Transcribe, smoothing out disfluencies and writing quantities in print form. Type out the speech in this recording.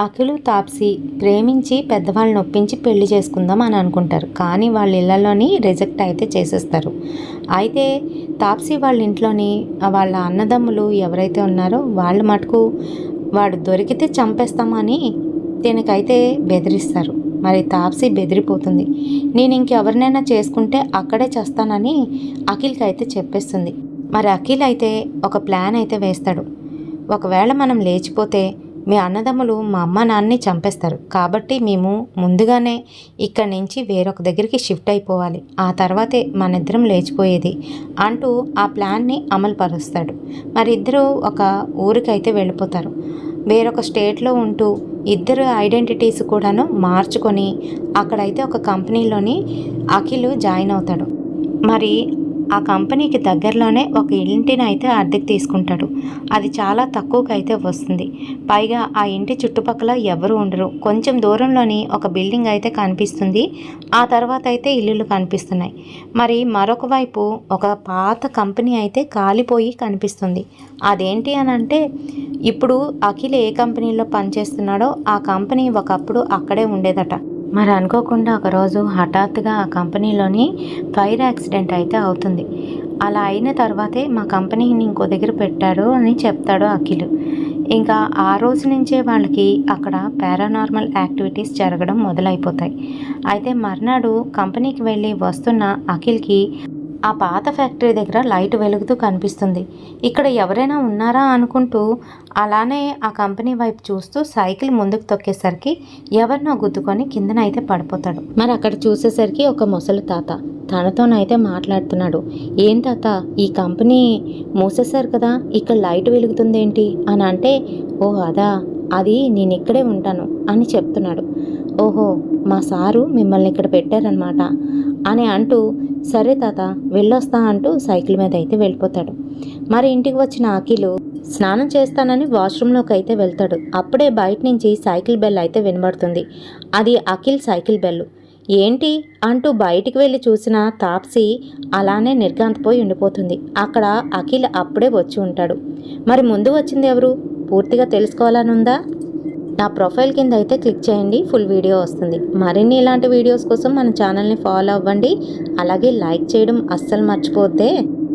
అఖిలు తాప్సి ప్రేమించి పెద్దవాళ్ళని ఒప్పించి పెళ్లి చేసుకుందాం అని అనుకుంటారు. కానీ వాళ్ళ ఇళ్లలోని రిజెక్ట్ అయితే చేసేస్తారు. అయితే తాప్సి వాళ్ళ ఇంట్లోని వాళ్ళ అన్నదమ్ములు ఎవరైతే ఉన్నారో వాళ్ళు మటుకు వాడు దొరికితే చంపేస్తామని దీనికైతే బెదిరిస్తారు. మరి తాప్సి బెదిరిపోతుంది. నేను ఇంకెవరినైనా చేసుకుంటే అక్కడే చేస్తానని అఖిల్కి అయితే చెప్పేస్తుంది. మరి అఖిల్ అయితే ఒక ప్లాన్ అయితే వేస్తాడు. ఒకవేళ మనం లేచిపోతే మీ అన్నదమ్ములు మా అమ్మ నాన్నని చంపేస్తారు, కాబట్టి మేము ముందుగానే ఇక్కడి నుంచి వేరొక దగ్గరికి షిఫ్ట్ అయిపోవాలి, ఆ తర్వాతే మన ఇద్దరం లేచిపోయేది అంటూ ఆ ప్లాన్ని అమలు పరుస్తాడు. మరి ఇద్దరు ఒక ఊరికైతే వెళ్ళిపోతారు. వేరొక స్టేట్లో ఉంటూ ఇద్దరు ఐడెంటిటీస్ కూడాను మార్చుకొని అక్కడైతే ఒక కంపెనీలోని అఖిల్ జాయిన్ అవుతాడు. మరి ఆ కంపెనీకి దగ్గరలోనే ఒక ఇంటిని అయితే అద్దెకు తీసుకుంటాడు. అది చాలా తక్కువకి అయితే వస్తుంది. పైగా ఆ ఇంటి చుట్టుపక్కల ఎవరు ఉండరు. కొంచెం దూరంలోని ఒక బిల్డింగ్ అయితే కనిపిస్తుంది. ఆ తర్వాత అయితే ఇల్లులు కనిపిస్తున్నాయి. మరి మరొక వైపు ఒక పాత కంపెనీ అయితే కాలిపోయి కనిపిస్తుంది. అదేంటి అని అంటే, ఇప్పుడు అఖిల్ ఏ కంపెనీలో పనిచేస్తున్నాడో ఆ కంపెనీ ఒకప్పుడు అక్కడే ఉండేదట. మరి అనుకోకుండా ఒకరోజు హఠాత్తుగా ఆ కంపెనీలోని ఫైర్ యాక్సిడెంట్ అయితే అవుతుంది. అలా అయిన తర్వాతే మా కంపెనీని ఇంకో దగ్గర పెట్టారు అని చెప్తాడు అఖిల్. ఇంకా ఆ రోజు నుంచే వాళ్ళకి అక్కడ పారానార్మల్ యాక్టివిటీస్ జరగడం మొదలైపోతాయి. అయితే మర్నాడు కంపెనీకి వెళ్ళి వస్తున్న అఖిల్కి ఆ పాత ఫ్యాక్టరీ దగ్గర లైట్ వెలుగుతూ కనిపిస్తుంది. ఇక్కడ ఎవరైనా ఉన్నారా అనుకుంటూ అలానే ఆ కంపెనీ వైపు చూస్తూ సైకిల్ ముందుకు తొక్కేసరికి ఎవరినో గుద్దుకొని కిందనైతే పడిపోతాడు. మరి అక్కడ చూసేసరికి ఒక ముసలి తాత తనతోనైతే మాట్లాడుతున్నాడు. ఏం తాత, ఈ కంపెనీ మూసేశారు కదా, ఇక్కడ లైట్ వెలుగుతుందేంటి అని అంటే, ఓ అదా, అది నేను ఇక్కడే ఉంటాను అని చెప్తున్నాడు. ఓహో, మా సారు మిమ్మల్ని ఇక్కడ పెట్టారనమాట అని అంటూ, సరే తాత వెళ్ళొస్తా అంటూ సైకిల్ మీద అయితే వెళ్ళిపోతాడు. మరి ఇంటికి వచ్చిన అఖిల్ స్నానం చేస్తానని వాష్రూమ్లోకి అయితే వెళ్తాడు. అప్పుడే బయట నుంచి సైకిల్ బెల్ అయితే వినబడుతుంది. అది అఖిల్ సైకిల్ బెల్. ఏంటి అంటూ బయటికి వెళ్ళి చూసిన తాప్సి అలానే నిర్ఘాంతపోయి ఉండిపోతుంది. అక్కడ అఖిల్ అప్పుడే వచ్చి ఉంటాడు. మరి ముందు వచ్చింది ఎవరు పూర్తిగా తెలుసుకోవాలనుందా? నా ప్రొఫైల్ కింద అయితే క్లిక్ చేయండి, ఫుల్ వీడియో వస్తుంది. మరిన్ని ఇలాంటి వీడియోస్ కోసం మన ఛానల్ని ఫాలో అవ్వండి. అలాగే లైక్ చేయడం అస్సలు మర్చిపోతే.